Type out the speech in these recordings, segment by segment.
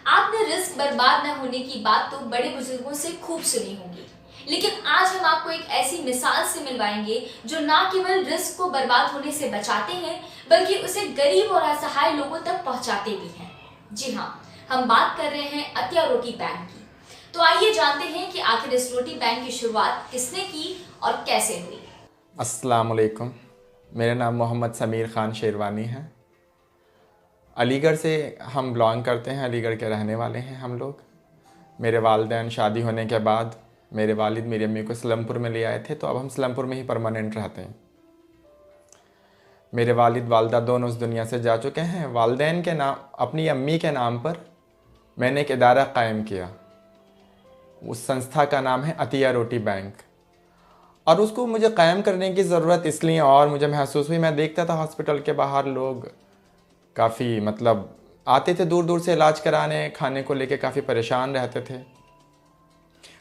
आपने रिस्क बर्बाद न होने की बात तो बड़े बुजुर्गों से खूब सुनी होगी, लेकिन आज हम आपको एक ऐसी मिसाल से मिलवाएंगे जो ना केवल रिस्क को बर्बाद होने से बचाते हैं बल्कि उसे गरीब और असहाय लोगों तक पहुंचाते भी हैं। जी हाँ, हम बात कर रहे हैं अतिया रोटी बैंक की। तो आइए जानते हैं कि आखिर इस रोटी बैंक की शुरुआत किसने की और कैसे हुई। अस्सलाम वालेकुम। मेरा नाम मोहम्मद समीर ख़ान शेरवानी है। अलीगढ़ से हम बिलोंग करते हैं, अलीगढ़ के रहने वाले हैं हम लोग। मेरे वालिदैन शादी होने के बाद मेरे वालिद मेरी अम्मी को सलमपुर में ले आए थे, तो अब हम सलमपुर में ही परमानेंट रहते हैं। मेरे वालिद वालदा दोनों उस दुनिया से जा चुके हैं। वालिदैन के नाम, अपनी अम्मी के नाम पर मैंने एक इदारा कायम किया। उस संस्था का नाम है अतिया रोटी बैंक। और उसको मुझे कायम करने की ज़रूरत इसलिए और मुझे महसूस हुई, मैं देखता था हॉस्पिटल के बाहर लोग काफ़ी आते थे दूर दूर से इलाज कराने, खाने को लेके काफ़ी परेशान रहते थे।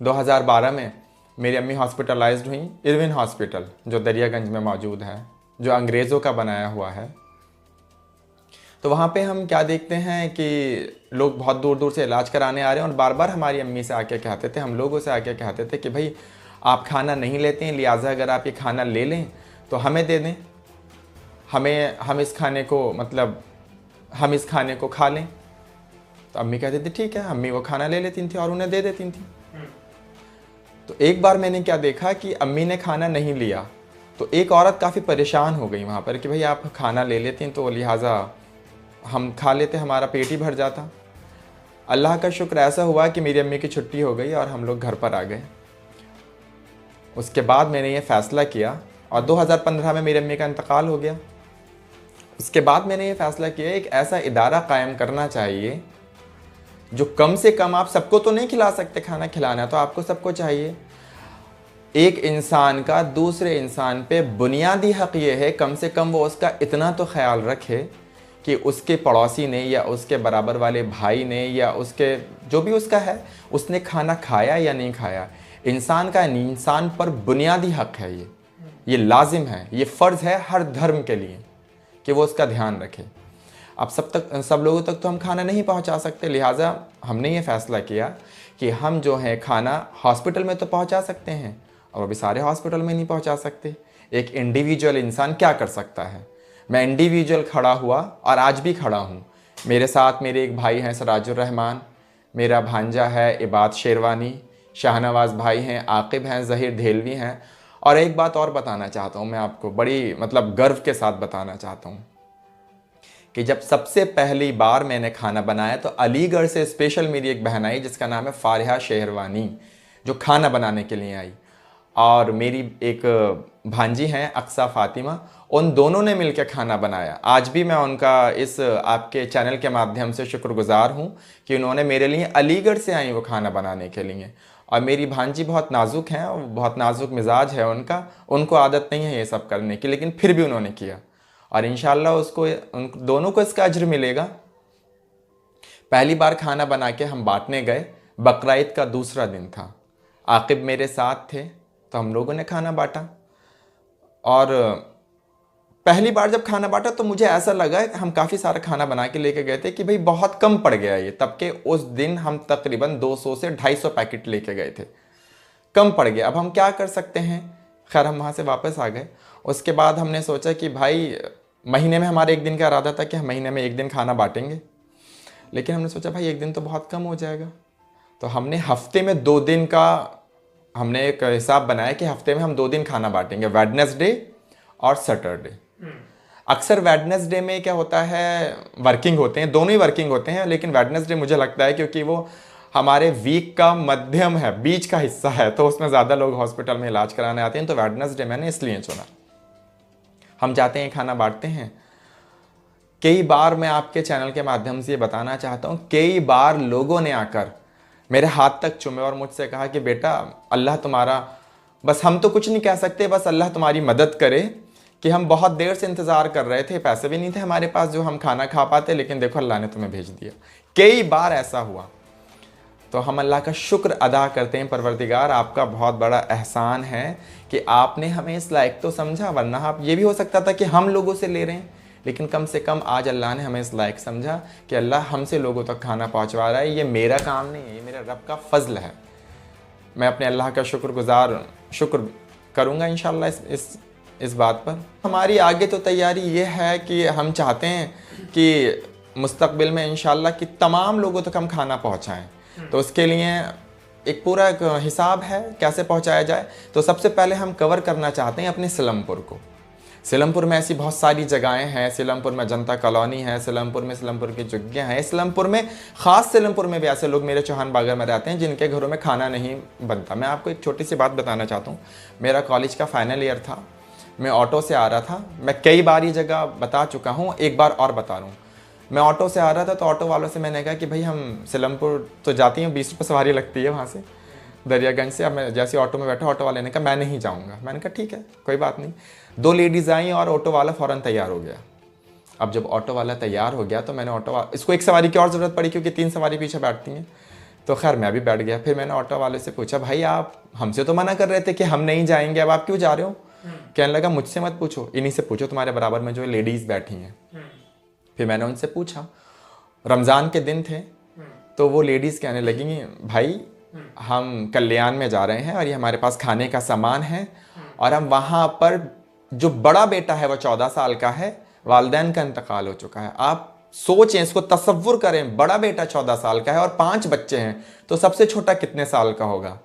2012 में मेरी अम्मी हॉस्पिटलाइज्ड हुई इरविन हॉस्पिटल, जो दरियागंज में मौजूद है, जो अंग्रेज़ों का बनाया हुआ है। तो वहाँ पे हम क्या देखते हैं कि लोग बहुत दूर दूर से इलाज कराने आ रहे हैं और बार बार हमारी अम्मी से आके कहते थे, हम लोगों से आके कहते थे कि भाई आप खाना नहीं लेते हैं, लिहाजा अगर आप ये खाना ले लें तो हमें दे दें, हम इस खाने को खा लें। तो अम्मी कहती थी ठीक है, अम्मी वो खाना ले लेती थी और उन्हें दे देती थी। तो एक बार मैंने क्या देखा कि अम्मी ने खाना नहीं लिया, तो एक औरत काफ़ी परेशान हो गई वहाँ पर कि भाई आप खाना ले लेती हैं तो लिहाजा हम खा लेते, हमारा पेट ही भर जाता। अल्लाह का शुक्र ऐसा हुआ कि मेरी अम्मी की छुट्टी हो गई और हम लोग घर पर आ गए। उसके बाद मैंने ये फ़ैसला किया और 2015 में मेरी अम्मी का इंतकाल हो गया। उसके बाद मैंने ये फ़ैसला किया एक ऐसा इदारा कायम करना चाहिए जो कम से कम, आप सबको तो नहीं खिला सकते, खाना खिलाना तो आपको सबको चाहिए। एक इंसान का दूसरे इंसान पे बुनियादी हक़ ये है कम से कम वो उसका इतना तो ख्याल रखे कि उसके पड़ोसी ने या उसके बराबर वाले भाई ने या उसके जो भी उसका है, उसने खाना खाया या नहीं खाया। इंसान का इंसान पर बुनियादी हक़ है, ये लाजिम है, ये फ़र्ज़ है हर धर्म के लिए कि वो उसका ध्यान रखे। अब सब लोगों तक तो हम खाना नहीं पहुंचा सकते, लिहाजा हमने ये फ़ैसला किया कि हम जो है खाना हॉस्पिटल में तो पहुंचा सकते हैं और अभी सारे हॉस्पिटल में नहीं पहुंचा सकते। एक इंडिविजुअल इंसान क्या कर सकता है। मैं इंडिविजुअल खड़ा हुआ और आज भी खड़ा हूँ। मेरे साथ मेरे एक भाई हैं सराजुर रहमान, मेरा भांजा है इबाद शेरवानी, शाहनवाज़ भाई हैं, आकिब हैं, ज़हीर धेलवी हैं। और एक बात और बताना चाहता हूँ मैं आपको, बड़ी गर्व के साथ बताना चाहता हूँ कि जब सबसे पहली बार मैंने खाना बनाया तो अलीगढ़ से स्पेशल मेरी एक बहन आई जिसका नाम है फारिहा शेरवानी, जो खाना बनाने के लिए आई, और मेरी एक भांजी हैं अक्सा फ़ातिमा, उन दोनों ने मिलकर खाना बनाया। आज भी मैं उनका इस आपके चैनल के माध्यम से शुक्रगुज़ार हूँ कि उन्होंने मेरे लिए अलीगढ़ से आई वो खाना बनाने के लिए। और मेरी भांजी बहुत नाजुक हैं और बहुत नाजुक मिजाज है उनका, उनको आदत नहीं है ये सब करने की, लेकिन फिर भी उन्होंने किया और इंशाल्लाह उन दोनों को इसका अज्र मिलेगा। पहली बार खाना बना के हम बांटने गए, बकरीद का दूसरा दिन था, आकिब मेरे साथ थे, तो हम लोगों ने खाना बांटा। और पहली बार जब खाना बांटा तो मुझे ऐसा लगा कि हम काफ़ी सारा खाना बना के लेके गए थे कि भाई बहुत कम पड़ गया ये, तब के उस दिन हम तकरीबन 200 से 250 पैकेट लेके गए थे, कम पड़ गया। अब हम क्या कर सकते हैं, खैर हम वहाँ से वापस आ गए। उसके बाद हमने सोचा कि भाई महीने में हमारे एक दिन का इरादा था कि हम महीने में एक दिन खाना बांटेंगे, लेकिन हमने सोचा भाई एक दिन तो बहुत कम हो जाएगा, तो हमने हफ्ते में 2 दिन का हमने एक हिसाब बनाया कि हफ्ते में हम 2 दिन खाना बांटेंगे, वेडनेसडे और सैटरडे। अक्सर वेडनेसडे में क्या होता है, वर्किंग होते हैं, दोनों ही वर्किंग होते हैं, लेकिन वेडनेसडे मुझे लगता है क्योंकि वो हमारे वीक का मध्यम है, बीच का हिस्सा है, तो उसमें ज़्यादा लोग हॉस्पिटल में इलाज कराने आते हैं, तो वेडनेसडे मैंने इसलिए चुना। हम जाते हैं, खाना बांटते हैं। कई बार मैं आपके चैनल के माध्यम से ये बताना चाहता हूँ, कई बार लोगों ने आकर मेरे हाथ तक चूमे और मुझसे कहा कि बेटा अल्लाह तुम्हारा, बस हम तो कुछ नहीं कह सकते, बस अल्लाह तुम्हारी मदद करे कि हम बहुत देर से इंतज़ार कर रहे थे, पैसे भी नहीं थे हमारे पास जो हम खाना खा पाते, लेकिन देखो अल्लाह ने तुम्हें भेज दिया। कई बार ऐसा हुआ, तो हम अल्लाह का शुक्र अदा करते हैं, परवरदिगार आपका बहुत बड़ा एहसान है कि आपने हमें इस लायक तो समझा, वरना आप ये भी हो सकता था कि हम लोगों से ले रहे हैं, लेकिन कम से कम आज अल्लाह ने हमें इस लायक समझा कि अल्लाह हमसे लोगों तक खाना पहुंचवा रहा है। ये मेरा काम नहीं है, ये मेरे रब का फजल है। मैं अपने अल्लाह का शुक्र करूँगा इंशाअल्लाह इस बात पर। हमारी आगे तो तैयारी ये है कि हम चाहते हैं कि मुस्तकबिल में इंशाअल्लाह कि तमाम लोगों तक हम खाना पहुँचाएँ। तो उसके लिए एक पूरा एक हिसाब है कैसे पहुँचाया जाए। तो सबसे पहले हम कवर करना चाहते हैं अपने सिलमपुर को। सिलमपुर में ऐसी बहुत सारी जगहें हैं। सिलमपुर में जनता कॉलोनी है, सिलमपुर की झुग्गियाँ हैं। सिलमपुर में ख़ास सिलमपुर में भी ऐसे लोग मेरे चौहान बागर में रहते हैं जिनके घरों में खाना नहीं बनता। मैं आपको एक छोटी सी बात बताना चाहता हूँ। मेरा कॉलेज का फाइनल ईयर था, मैं ऑटो से आ रहा था। मैं कई बार ये जगह बता चुका हूँ, एक बार और बता रहा हूँ। मैं ऑटो से आ रहा था तो ऑटो वालों से मैंने कहा कि भाई हम सिलमपुर तो जाती हैं, 20 रुपये सवारी लगती है वहाँ से दरियागंज से। अब मैं जैसे ऑटो में बैठा, ऑटो वाले ने कहा मैं नहीं जाऊँगा। मैंने कहा ठीक है कोई बात नहीं। 2 लेडीज़ आई और ऑटो वाला फ़ौरन तैयार हो गया। अब जब ऑटो वाला तैयार हो गया तो मैंने इसको एक सवारी की और ज़रूरत पड़ी क्योंकि 3 सवारी पीछे बैठती हैं। तो खैर मैं भी बैठ गया। फिर मैंने ऑटो वाले से पूछा भाई आप हमसे तो मना कर रहे थे कि हम नहीं जाएंगे, अब आप क्यों जा रहे हो? कहने लगा मुझसे मत पूछो, इन्हीं से पूछो, तुम्हारे बराबर में जो लेडीज़ बैठी हैं। फिर मैंने उनसे पूछा, रमज़ान के दिन थे, तो वो लेडीज़ कहने लगी भाई हम कल्याण में जा रहे हैं और ये हमारे पास खाने का सामान है और हम वहाँ पर जो बड़ा बेटा है वो 14 साल का है, वालिदैन का इंतकाल हो चुका है। आप सोचें, इसको तसव्वुर करें, बड़ा बेटा 14 साल का है और 5 बच्चे हैं, तो सबसे छोटा कितने साल का होगा?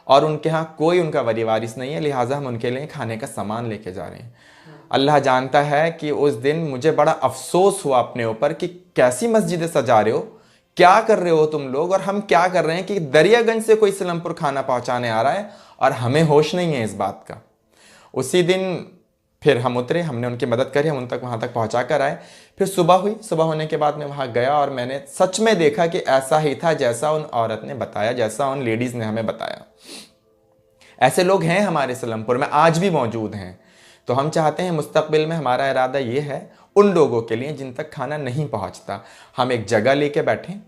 और उनके यहाँ कोई उनका वरी वारिस नहीं है, लिहाजा हम उनके लिए खाने का सामान लेके जा रहे हैं। अल्लाह जानता है कि उस दिन मुझे बड़ा अफसोस हुआ अपने ऊपर कि कैसी मस्जिदें सजा रहे हो, क्या कर रहे हो तुम लोग, और हम क्या कर रहे हैं कि दरियागंज से कोई सिलमपुर खाना पहुंचाने आ रहा है और हमें होश नहीं है इस बात का। उसी दिन फिर हम उतरे, हमने उनकी मदद करी, हम उन तक वहाँ तक पहुँचा कर आए। फिर सुबह हुई, सुबह होने के बाद मैं वहाँ गया और मैंने सच में देखा कि ऐसा ही था जैसा उन औरत ने बताया, जैसा उन लेडीज़ ने हमें बताया। ऐसे लोग हैं हमारे सिलमपुर में, आज भी मौजूद हैं। तो हम चाहते हैं मुस्तकबिल में, हमारा इरादा ये है उन लोगों के लिए जिन तक खाना नहीं पहुँचता, हम एक जगह लेके बैठें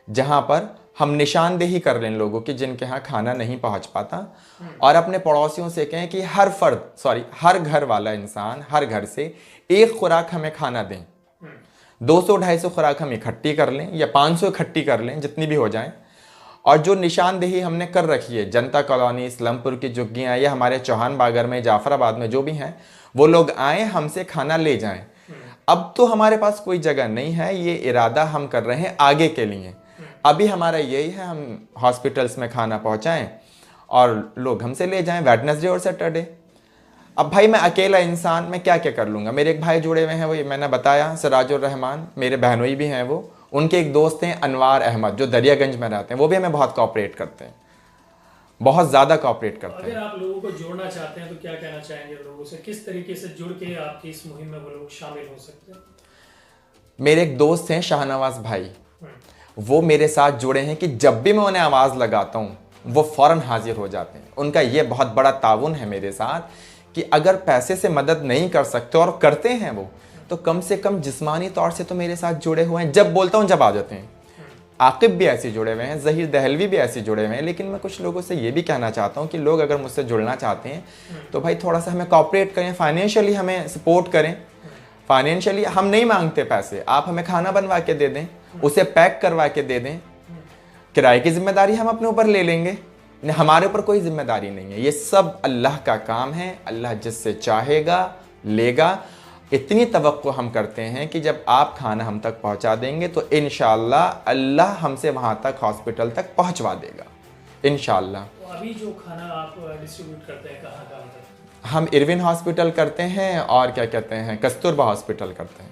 जहाँ पर हम निशानदेही कर लें लोगों की जिनके यहाँ खाना नहीं पहुँच पाता, और अपने पड़ोसियों से कहें कि हर घर वाला इंसान हर घर से एक खुराक हमें खाना दें। 200-250 खुराक हम इकट्ठी कर लें या 500 इकट्ठी कर लें, जितनी भी हो जाएं। और जो निशानदेही हमने कर रखी है, जनता कॉलोनी, इस्लामपुर की झुग्गियाँ या हमारे चौहान बागर में, जाफराबाद में जो भी हैं, वो लोग आएँ, हमसे खाना ले जाएं। अब तो हमारे पास कोई जगह नहीं है, ये इरादा हम कर रहे हैं आगे के लिए। अभी हमारा यही है, हम हॉस्पिटल्स में खाना पहुंचाएं और लोग हमसे ले जाएं वेडनेसडे और सैटरडे। अब भाई मैं अकेला इंसान, मैं क्या क्या कर लूँगा? मेरे एक भाई जुड़े हुए हैं, वो मैंने बताया सिराजुर रहमान, मेरे बहनोई भी हैं वो। उनके एक दोस्त हैं अनवार अहमद जो दरियागंज में रहते हैं, वो भी हमें बहुत कोऑपरेट करते हैं, बहुत ज़्यादा कोऑपरेट करते हैं। अगर आप लोगों को जोड़ना चाहते हैं तो क्या कहना चाहेंगे लोगों से? किस तरीके से जुड़ के आपकी इस मुहिम में वो लोग शामिल हो सकते हैं? मेरे एक दोस्त हैं शाहनवाज भाई, वो मेरे साथ जुड़े हैं कि जब भी मैं उन्हें आवाज़ लगाता हूँ वो फ़ौरन हाजिर हो जाते हैं। उनका ये बहुत बड़ा ताउन है मेरे साथ कि अगर पैसे से मदद नहीं कर सकते और करते हैं वो, तो कम से कम जिस्मानी तौर से तो मेरे साथ जुड़े हुए हैं। जब बोलता हूँ जब आ जाते हैं। आकिब भी ऐसे जुड़े हुए हैं, ज़हीर दहलवी भी ऐसे जुड़े हुए हैं। लेकिन मैं कुछ लोगों से ये भी कहना चाहता हूँ कि लोग अगर मुझसे जुड़ना चाहते हैं तो भाई थोड़ा सा हमें कोऑपरेट करें, फाइनेंशियली हमें सपोर्ट करें। फाइनेंशियली हम नहीं मांगते पैसे, आप हमें खाना बनवा के दे दें, उसे पैक करवा के दे दें, किराए की जिम्मेदारी हम अपने ऊपर ले लेंगे, हमारे ऊपर कोई जिम्मेदारी नहीं है। ये सब अल्लाह का काम है, अल्लाह जिससे चाहेगा लेगा। इतनी तवक्को हम करते हैं कि जब आप खाना हम तक पहुंचा देंगे तो इंशाअल्लाह अल्लाह हमसे वहां तक हॉस्पिटल तक पहुंचवा देगा इंशाअल्लाह। तो अभी जो खाना आप डिस्ट्रीब्यूट करते हैं कहाँ कहाँ तक? हम इरविन हॉस्पिटल करते हैं और क्या कहते हैं कस्तूरबा हॉस्पिटल करते हैं,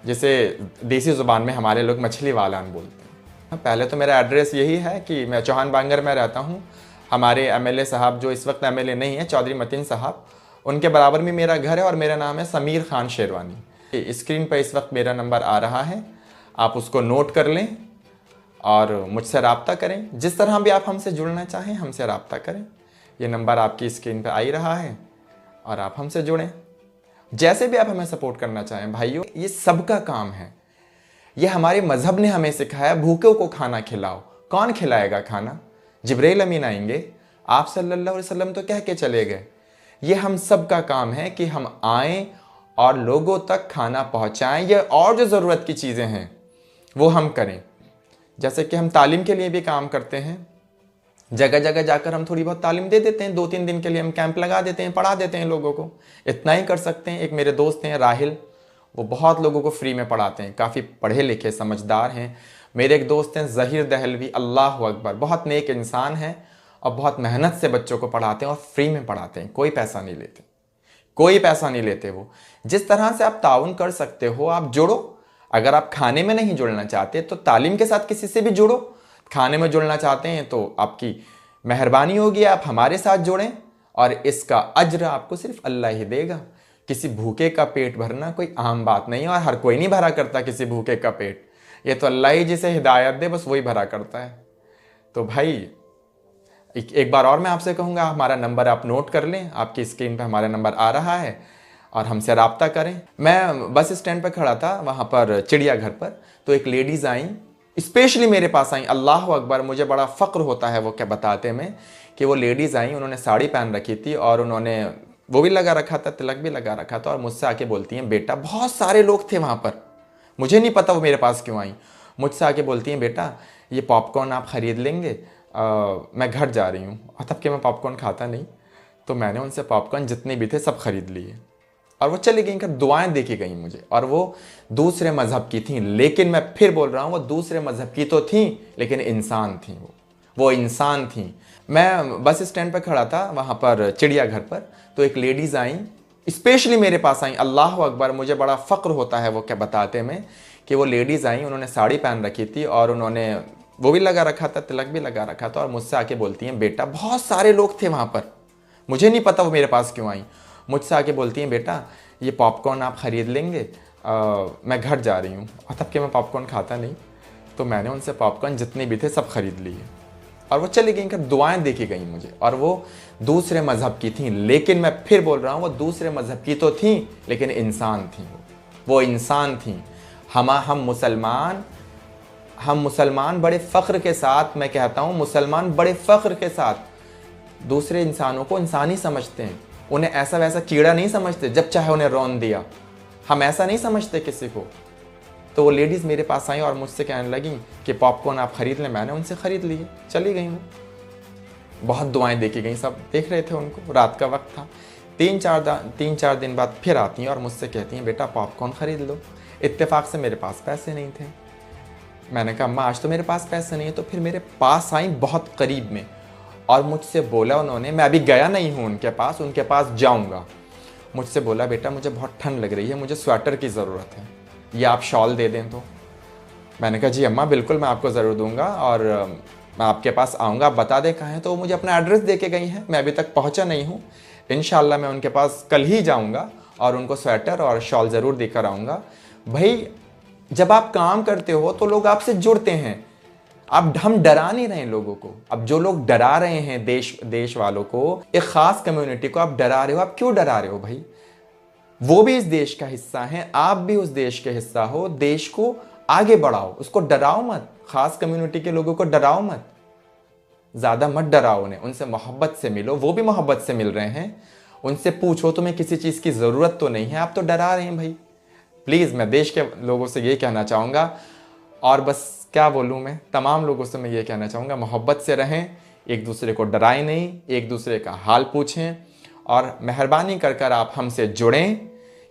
जिसे देसी ज़ुबान में हमारे लोग मछली वालान बोलते हैं। पहले तो मेरा एड्रेस यही है कि मैं चौहान बांगर में रहता हूँ। हमारे एमएलए साहब जो इस वक्त एमएलए नहीं है, चौधरी मतीन साहब, उनके बराबर में मेरा घर है और मेरा नाम है समीर खान शेरवानी। स्क्रीन पर इस वक्त मेरा नंबर आ रहा है, आप उसको नोट कर लें और मुझसे रब्ता करें। जिस तरह भी आप हमसे जुड़ना चाहें हमसे रब्ता करें। ये नंबर आपकी स्क्रीन पर आ ही रहा है और आप हमसे जुड़ें। जैसे भी आप हमें सपोर्ट करना चाहें भाइयों, ये सबका काम है। ये हमारे मज़हब ने हमें सिखाया, भूखों को खाना खिलाओ। कौन खिलाएगा खाना? जिब्राइल अमीन आएंगे, आप सल्लल्लाहु अलैहि वसल्लम तो कह के चले गए। ये हम सब का काम है कि हम आएँ और लोगों तक खाना पहुंचाएं, या और जो ज़रूरत की चीज़ें हैं वो हम करें। जैसे कि हम तालीम के लिए भी काम करते हैं, जगह जगह जाकर हम थोड़ी बहुत तालीम दे देते हैं, 2-3 दिन के लिए हम कैंप लगा देते हैं, पढ़ा देते हैं लोगों को, इतना ही कर सकते हैं। एक मेरे दोस्त हैं राहिल, वो बहुत लोगों को फ्री में पढ़ाते हैं, काफ़ी पढ़े लिखे समझदार हैं। मेरे एक दोस्त हैं ज़हीर दहलवी, अल्लाह अकबर, बहुत नेक इंसान हैं और बहुत मेहनत से बच्चों को पढ़ाते हैं और फ्री में पढ़ाते हैं, कोई पैसा नहीं लेते, कोई पैसा नहीं लेते। वो जिस तरह से आप ताउन कर सकते हो आप जुड़ो। अगर आप खाने में नहीं जुड़ना चाहते तो तालीम के साथ किसी से भी जुड़ो। खाने में जुड़ना चाहते हैं तो आपकी मेहरबानी होगी, आप हमारे साथ जुड़ें और इसका अज्र आपको सिर्फ अल्लाह ही देगा। किसी भूखे का पेट भरना कोई आम बात नहीं है और हर कोई नहीं भरा करता किसी भूखे का पेट, ये तो अल्लाह ही जिसे हिदायत दे बस वही भरा करता है। तो भाई एक बार और मैं आपसे कहूँगा, हमारा नंबर आप नोट कर लें, आपकी स्क्रीन पर हमारा नंबर आ रहा है और हमसे रब्ता करें। मैं बस स्टैंड पर खड़ा था, वहाँ पर चिड़ियाघर पर, तो एक लेडीज़ आई, स्पेशली मेरे पास आई, अल्लाह अकबर, मुझे बड़ा फ़ख्र होता है वो क्या बताते में कि वो लेडीज़ आई, उन्होंने साड़ी पहन रखी थी और उन्होंने वो भी लगा रखा था, तिलक भी लगा रखा था, और मुझसे आके बोलती हैं बेटा, बहुत सारे लोग थे वहाँ पर, मुझे नहीं पता वो मेरे पास क्यों आई, मुझसे आके बोलती हैं बेटा ये पॉपकॉर्न आप ख़रीद लेंगे, मैं घर जा रही हूँ। और तब कि मैं पॉपकॉर्न खाता नहीं, तो मैंने उनसे पॉपकॉर्न जितने भी थे सब ख़रीद लिए और वो चली गई, दुआएं देखी गई मुझे। और वो दूसरे मज़हब की थी, लेकिन मैं फिर बोल रहा हूँ वो दूसरे मज़हब की तो थी लेकिन इंसान थी, वो इंसान थी। मैं बस स्टैंड पर खड़ा था, वहाँ पर चिड़ियाघर पर, तो एक लेडीज़ आई, स्पेशली मेरे पास आई, अल्लाह अकबर, मुझे बड़ा फ़ख्र होता है वो क्या बताते में कि वो लेडीज़ आई, उन्होंने साड़ी पहन रखी थी और उन्होंने वो भी लगा रखा था, तिलक भी लगा रखा था, और मुझसे आके बोलती हैं बेटा, बहुत सारे लोग थे वहाँ पर, मुझे नहीं पता वो मेरे पास क्यों आई, मुझसे आके बोलती हैं बेटा ये पॉपकॉर्न आप ख़रीद लेंगे, मैं घर जा रही हूँ। और तब कि मैं पॉपकॉर्न खाता नहीं, तो मैंने उनसे पॉपकॉर्न जितने भी थे सब ख़रीद लिए और वो चली गई, दुआएं देखी गई मुझे। और वो दूसरे मज़हब की थी, लेकिन मैं फिर बोल रहा हूँ वो दूसरे मज़हब की तो थी लेकिन इंसान थी, वो इंसान थी। हम मुसलमान बड़े फ़ख्र के साथ, मैं कहता हूँ मुसलमान बड़े फ़ख्र के साथ दूसरे इंसानों को इंसान ही समझते हैं, उन्हें ऐसा वैसा कीड़ा नहीं समझते जब चाहे उन्हें रौन दिया, हम ऐसा नहीं समझते किसी को। तो वो लेडीज़ मेरे पास आई और मुझसे कहने लगी कि पॉपकॉर्न आप ख़रीद लें, मैंने उनसे ख़रीद लिए, चली गई वो। बहुत दुआएं देखी गई, सब देख रहे थे उनको, रात का वक्त था। 3-4 दिन बाद फिर आती हैं और मुझसे कहती हैं बेटा पॉपकॉर्न ख़रीद लो। इत्तेफाक से मेरे पास पैसे नहीं थे, मैंने कहा अम्मा आज तो मेरे पास पैसे नहीं है। तो फिर मेरे पास आई बहुत करीब में और मुझसे बोला उन्होंने, मैं अभी गया नहीं हूँ उनके पास जाऊँगा, मुझसे बोला बेटा मुझे बहुत ठंड लग रही है, मुझे स्वेटर की ज़रूरत है, ये आप शॉल दे दें तो। मैंने कहा जी अम्मा बिल्कुल मैं आपको ज़रूर दूंगा और मैं आपके पास आऊँगा, आप बता दें कहाँ हैं। तो वो मुझे अपना एड्रेस दे के गई हैं, मैं अभी तक पहुँचा नहीं हूँ, इंशाल्लाह मैं उनके पास कल ही जाऊँगा और उनको स्वेटर और शॉल ज़रूर देकर आऊँगा। भाई जब आप काम करते हो तो लोग आपसे जुड़ते हैं, हम डरा नहीं रहे लोगों को। अब जो लोग डरा रहे हैं देश वालों को, एक ख़ास कम्युनिटी को आप डरा रहे हो, आप क्यों डरा रहे हो भाई? वो भी इस देश का हिस्सा है, आप भी उस देश के हिस्सा हो, देश को आगे बढ़ाओ, उसको डराओ मत, ख़ास कम्युनिटी के लोगों को डराओ मत, ज़्यादा मत डराओ उन्हें, उनसे मोहब्बत से मिलो, वो भी मोहब्बत से मिल रहे हैं, उनसे पूछो तुम्हें किसी चीज़ की ज़रूरत तो नहीं है, आप तो डरा रहे हैं भाई। प्लीज़ मैं देश के लोगों से ये कहना चाहूँगा, और बस क्या बोलूँ मैं, तमाम लोगों से मैं ये कहना चाहूँगा मोहब्बत से रहें, एक दूसरे को डराएं नहीं, एक दूसरे का हाल पूछें और मेहरबानी कर कर आप हमसे जुड़ें,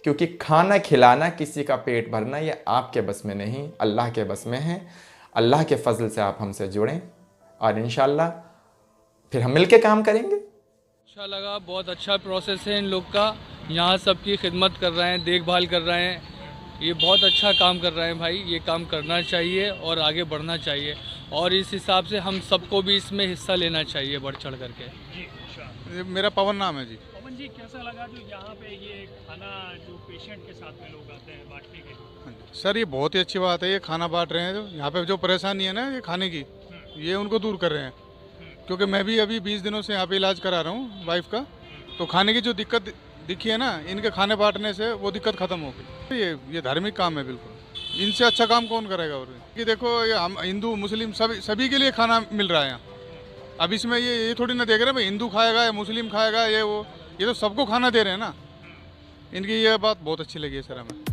क्योंकि खाना खिलाना, किसी का पेट भरना ये आपके बस में नहीं, अल्लाह के बस में है। अल्लाह के फजल से आप हमसे जुड़ें और इंशाल्लाह फिर हम मिल के काम करेंगे। अच्छा लगा, बहुत अच्छा प्रोसेस है इन लोग का, यहाँ सबकी खिदमत कर रहे हैं, देखभाल कर रहे हैं, ये बहुत अच्छा काम कर रहे हैं भाई, ये काम करना चाहिए और आगे बढ़ना चाहिए और इस हिसाब से हम सबको भी इसमें हिस्सा लेना चाहिए बढ़ चढ़ करके। जी अच्छा, मेरा पवन नाम है जी। पवन जी कैसा लगा जो यहाँ पे ये खाना जो पेशेंट के साथ में लोग आते हैं बांटने के लिए? सर ये बहुत ही अच्छी बात है, ये खाना बांट रहे हैं, जो यहाँ पे जो परेशानी है ना ये खाने की, ये उनको दूर कर रहे हैं, क्योंकि मैं भी अभी 20 दिनों से यहाँ पे इलाज करा रहा हूँ वाइफ का, तो खाने की जो दिक्कत दिखी है ना, इनके खाने बांटने से वो दिक्कत खत्म हो गई। ये धार्मिक काम है बिल्कुल, इनसे अच्छा काम कौन करेगा? और कि देखो ये हम हिंदू मुस्लिम सभी के लिए खाना मिल रहा है यहाँ। अब इसमें ये थोड़ी ना देख रहे हैं भाई हिंदू खाएगा या मुस्लिम खाएगा, ये तो सबको खाना दे रहे हैं ना, इनकी ये बात बहुत अच्छी लगी है सर हमें।